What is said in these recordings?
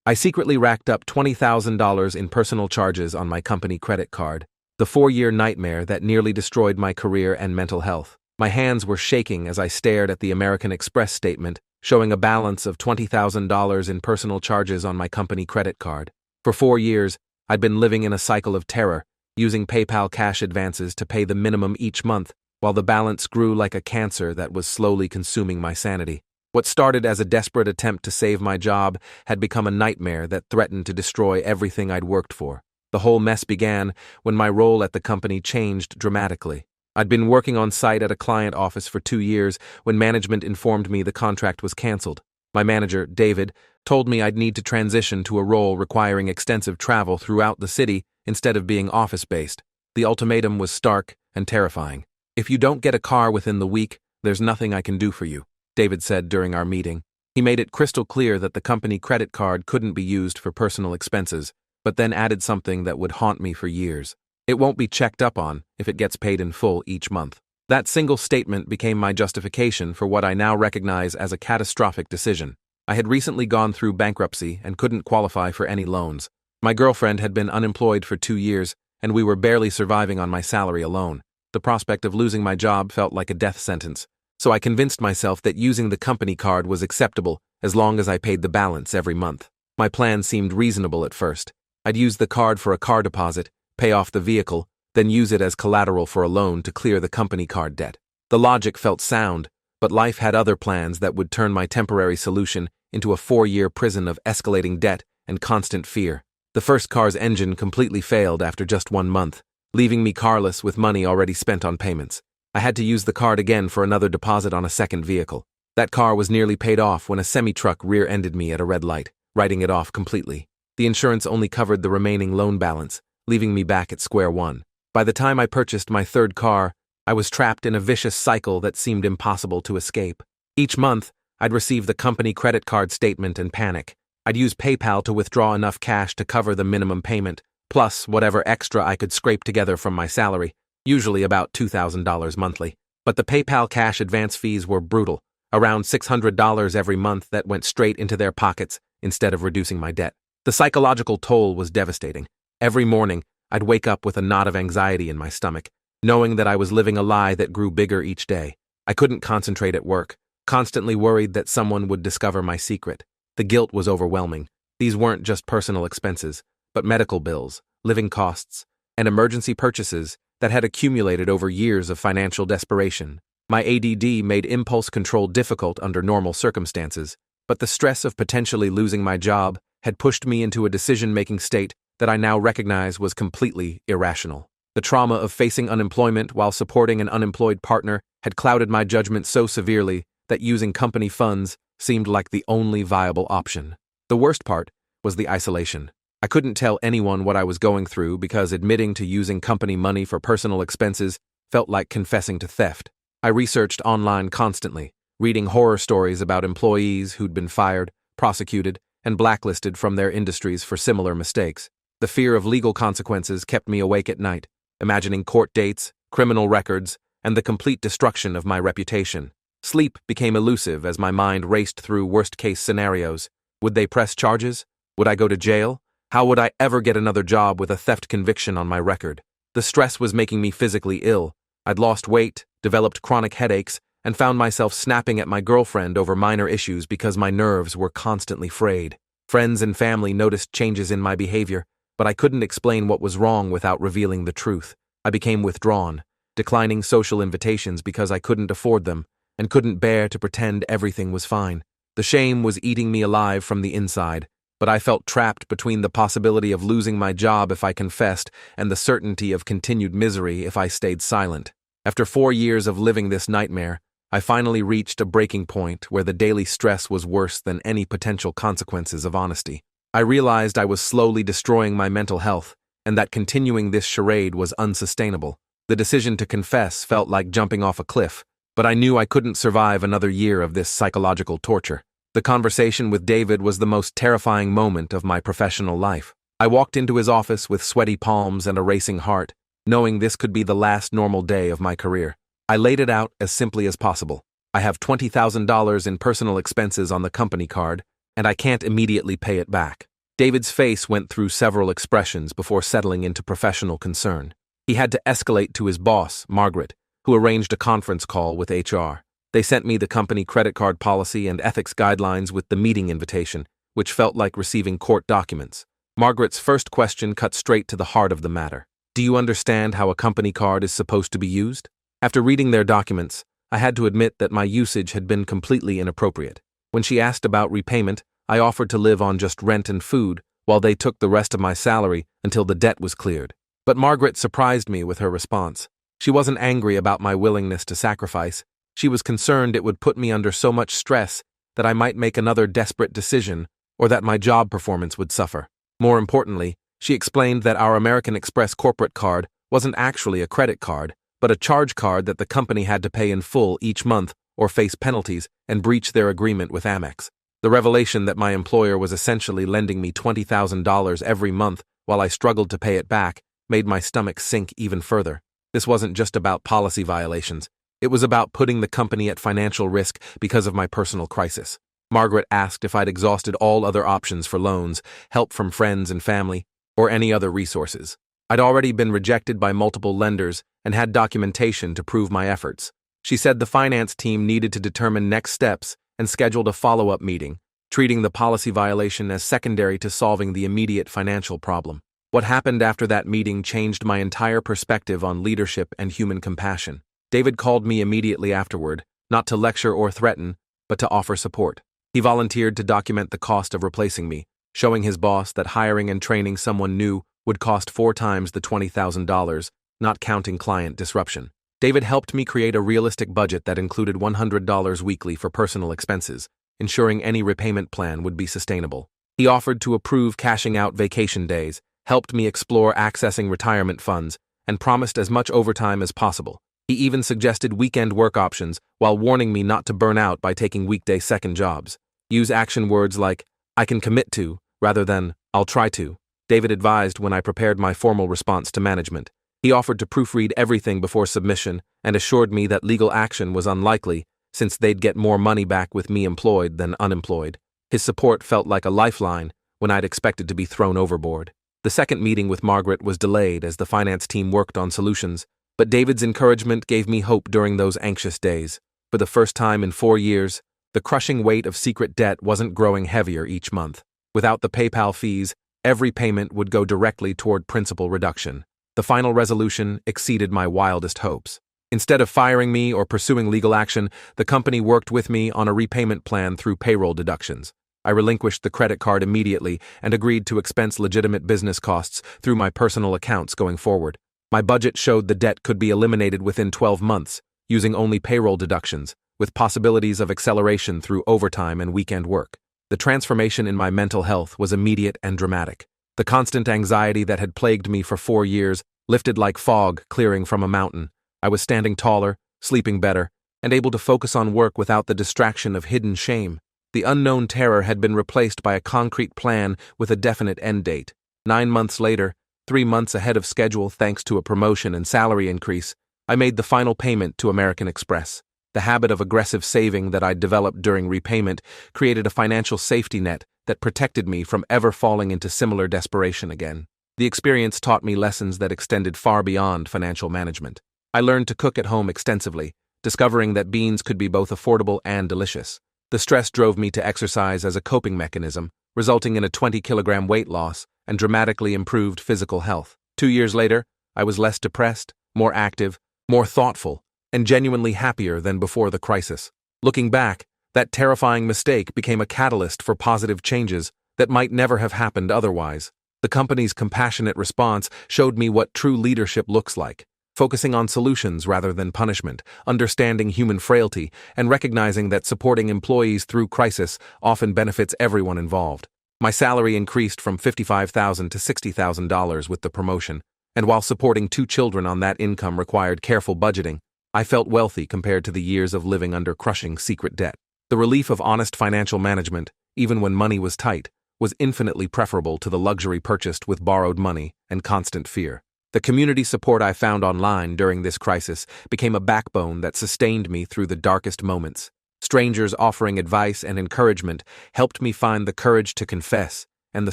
I secretly racked up $20,000 in personal charges on my company credit card, the 4-year nightmare that nearly destroyed my career and mental health. My hands were shaking as I stared at the American Express statement, showing a balance of $20,000 in personal charges on my company credit card. For 4 years, I'd been living in a cycle of terror, using PayPal cash advances to pay the minimum each month, while the balance grew like a cancer that was slowly consuming my sanity. What started as a desperate attempt to save my job had become a nightmare that threatened to destroy everything I'd worked for. The whole mess began when my role at the company changed dramatically. I'd been working on site at a client office for 2 years when management informed me the contract was canceled. My manager, David, told me I'd need to transition to a role requiring extensive travel throughout the city instead of being office-based. The ultimatum was stark and terrifying. "If you don't get a car within the week, there's nothing I can do for you," David said during our meeting. He made it crystal clear that the company credit card couldn't be used for personal expenses, but then added something that would haunt me for years. "It won't be checked up on if it gets paid in full each month." That single statement became my justification for what I now recognize as a catastrophic decision. I had recently gone through bankruptcy and couldn't qualify for any loans. My girlfriend had been unemployed for 2 years, and we were barely surviving on my salary alone. The prospect of losing my job felt like a death sentence, so I convinced myself that using the company card was acceptable as long as I paid the balance every month. My plan seemed reasonable at first. I'd use the card for a car deposit, pay off the vehicle, then use it as collateral for a loan to clear the company card debt. The logic felt sound, but life had other plans that would turn my temporary solution into a 4-year prison of escalating debt and constant fear. The first car's engine completely failed after just 1 month, leaving me carless with money already spent on payments. I had to use the card again for another deposit on a second vehicle. That car was nearly paid off when a semi-truck rear-ended me at a red light, writing it off completely. The insurance only covered the remaining loan balance, leaving me back at square one. By the time I purchased my third car, I was trapped in a vicious cycle that seemed impossible to escape. Each month, I'd receive the company credit card statement and panic. I'd use PayPal to withdraw enough cash to cover the minimum payment, plus whatever extra I could scrape together from my salary, usually about $2,000 monthly. But the PayPal cash advance fees were brutal, around $600 every month that went straight into their pockets instead of reducing my debt. The psychological toll was devastating. Every morning, I'd wake up with a knot of anxiety in my stomach, knowing that I was living a lie that grew bigger each day. I couldn't concentrate at work, constantly worried that someone would discover my secret. The guilt was overwhelming. These weren't just personal expenses, but medical bills, living costs, and emergency purchases that had accumulated over years of financial desperation. My ADD made impulse control difficult under normal circumstances, but the stress of potentially losing my job had pushed me into a decision-making state that I now recognize was completely irrational. The trauma of facing unemployment while supporting an unemployed partner had clouded my judgment so severely that using company funds seemed like the only viable option. The worst part was the isolation. I couldn't tell anyone what I was going through because admitting to using company money for personal expenses felt like confessing to theft. I researched online constantly, reading horror stories about employees who'd been fired, prosecuted, and blacklisted from their industries for similar mistakes. The fear of legal consequences kept me awake at night, imagining court dates, criminal records, and the complete destruction of my reputation. Sleep became elusive as my mind raced through worst-case scenarios. Would they press charges? Would I go to jail? How would I ever get another job with a theft conviction on my record? The stress was making me physically ill. I'd lost weight, developed chronic headaches, and found myself snapping at my girlfriend over minor issues because my nerves were constantly frayed. Friends and family noticed changes in my behavior, but I couldn't explain what was wrong without revealing the truth. I became withdrawn, declining social invitations because I couldn't afford them, and couldn't bear to pretend everything was fine. The shame was eating me alive from the inside, but I felt trapped between the possibility of losing my job if I confessed and the certainty of continued misery if I stayed silent. After 4 years of living this nightmare, I finally reached a breaking point where the daily stress was worse than any potential consequences of honesty. I realized I was slowly destroying my mental health, and that continuing this charade was unsustainable. The decision to confess felt like jumping off a cliff, but I knew I couldn't survive another year of this psychological torture. The conversation with David was the most terrifying moment of my professional life. I walked into his office with sweaty palms and a racing heart, knowing this could be the last normal day of my career. I laid it out as simply as possible. I have $20,000 in personal expenses on the company card, and I can't immediately pay it back. David's face went through several expressions before settling into professional concern. He had to escalate to his boss, Margaret, who arranged a conference call with HR. They sent me the company credit card policy and ethics guidelines with the meeting invitation, which felt like receiving court documents. Margaret's first question cut straight to the heart of the matter. Do you understand how a company card is supposed to be used? After reading their documents, I had to admit that my usage had been completely inappropriate. When she asked about repayment, I offered to live on just rent and food, while they took the rest of my salary until the debt was cleared. But Margaret surprised me with her response. She wasn't angry about my willingness to sacrifice. She was concerned it would put me under so much stress that I might make another desperate decision or that my job performance would suffer. More importantly, she explained that our American Express corporate card wasn't actually a credit card, but a charge card that the company had to pay in full each month or face penalties and breach their agreement with Amex. The revelation that my employer was essentially lending me $20,000 every month while I struggled to pay it back made my stomach sink even further. This wasn't just about policy violations. It was about putting the company at financial risk because of my personal crisis. Margaret asked if I'd exhausted all other options for loans, help from friends and family, or any other resources. I'd already been rejected by multiple lenders and had documentation to prove my efforts. She said the finance team needed to determine next steps and scheduled a follow-up meeting, treating the policy violation as secondary to solving the immediate financial problem. What happened after that meeting changed my entire perspective on leadership and human compassion. David called me immediately afterward, not to lecture or threaten, but to offer support. He volunteered to document the cost of replacing me, showing his boss that hiring and training someone new would cost 4 times the $20,000, not counting client disruption. David helped me create a realistic budget that included $100 weekly for personal expenses, ensuring any repayment plan would be sustainable. He offered to approve cashing out vacation days, helped me explore accessing retirement funds, and promised as much overtime as possible. He even suggested weekend work options while warning me not to burn out by taking weekday second jobs. Use action words like, I can commit to, rather than, I'll try to, David advised when I prepared my formal response to management. He offered to proofread everything before submission and assured me that legal action was unlikely since they'd get more money back with me employed than unemployed. His support felt like a lifeline when I'd expected to be thrown overboard. The second meeting with Margaret was delayed as the finance team worked on solutions, but David's encouragement gave me hope during those anxious days. For the first time in 4 years, the crushing weight of secret debt wasn't growing heavier each month. Without the PayPal fees, every payment would go directly toward principal reduction. The final resolution exceeded my wildest hopes. Instead of firing me or pursuing legal action, the company worked with me on a repayment plan through payroll deductions. I relinquished the credit card immediately and agreed to expense legitimate business costs through my personal accounts going forward. My budget showed the debt could be eliminated within 12 months, using only payroll deductions, with possibilities of acceleration through overtime and weekend work. The transformation in my mental health was immediate and dramatic. The constant anxiety that had plagued me for 4 years lifted like fog clearing from a mountain. I was standing taller, sleeping better, and able to focus on work without the distraction of hidden shame. The unknown terror had been replaced by a concrete plan with a definite end date. 9 months later, 3 months ahead of schedule thanks to a promotion and salary increase, I made the final payment to American Express. The habit of aggressive saving that I'd developed during repayment created a financial safety net that protected me from ever falling into similar desperation again. The experience taught me lessons that extended far beyond financial management. I learned to cook at home extensively, discovering that beans could be both affordable and delicious. The stress drove me to exercise as a coping mechanism, resulting in a 20-kilogram weight loss and dramatically improved physical health. 2 years later, I was less depressed, more active, more thoughtful, and genuinely happier than before the crisis. Looking back, that terrifying mistake became a catalyst for positive changes that might never have happened otherwise. The company's compassionate response showed me what true leadership looks like, focusing on solutions rather than punishment, understanding human frailty, and recognizing that supporting employees through crisis often benefits everyone involved. My salary increased from $55,000 to $60,000 with the promotion, and while supporting 2 children on that income required careful budgeting, I felt wealthy compared to the years of living under crushing secret debt. The relief of honest financial management, even when money was tight, was infinitely preferable to the luxury purchased with borrowed money and constant fear. The community support I found online during this crisis became a backbone that sustained me through the darkest moments. Strangers offering advice and encouragement helped me find the courage to confess, and the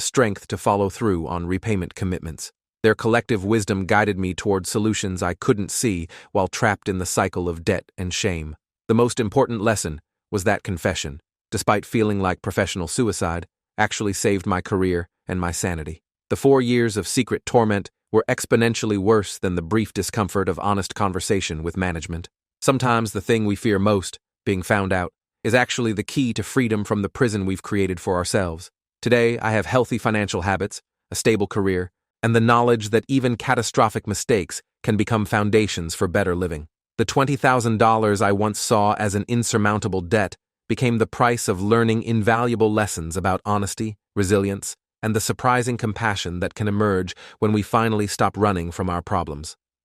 strength to follow through on repayment commitments. Their collective wisdom guided me toward solutions I couldn't see while trapped in the cycle of debt and shame. The most important lesson was that confession, despite feeling like professional suicide, actually saved my career and my sanity. The 4 years of secret torment were exponentially worse than the brief discomfort of honest conversation with management. Sometimes the thing we fear most, being found out, is actually the key to freedom from the prison we've created for ourselves. Today, I have healthy financial habits, a stable career, and the knowledge that even catastrophic mistakes can become foundations for better living. The $20,000 I once saw as an insurmountable debt became the price of learning invaluable lessons about honesty, resilience, and the surprising compassion that can emerge when we finally stop running from our problems.